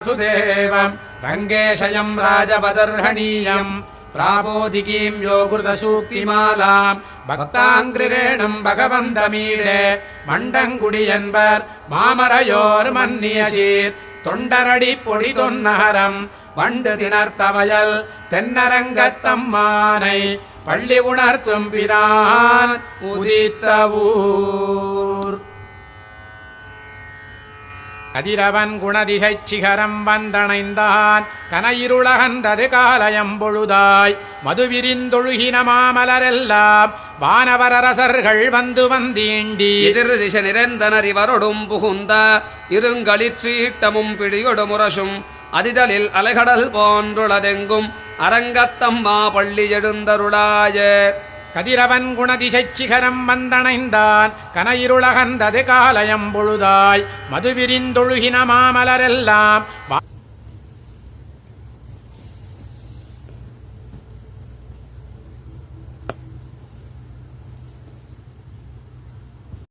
सुदेवं रङ्गेशयं राजवदर्हणीयं प्रापोधिकीं योगृतसूक्तिमालां भक्ताङ्ग्रिरेणं भगवन्तमीडे मण्डङ्गुडियन्वर् मामरयोर् मन्नियशीर् தொண்டரடி பொடி தொன்னகரம் வண்டு திணர்த்தவயல் தென்னரங்கத்தம்மானை பள்ளி உணர்த்தும் பிரான் உதித்த ஊர். கதிரவன் குணதிசைச் சிகரம் வந்தணைந்தான் கனையிருளகன்றது காலயம் பொழுதாய் மதுவிரிந்தொழுகின மாமலரெல்லாம் வானவரரசர்கள் வந்து வந்தீண்டி எதிர் திசை நிறைந்தனர் இவரொடும் புகுந்த இருங்களிற்றீட்டமும் பிடியொடு முரசும் அதிதலில் அலைகடல் போன்றுளதெங்கும் அரங்கத்தம்மா பள்ளி எழுந்தருளாய. கதிரவன் குணதிசைச் சிகரம் வந்தணைந்தான் கனையிருளகன்றது காலயம் பொழுதாய் மதுவிரிந்தொழுகின மாமலரெல்லாம்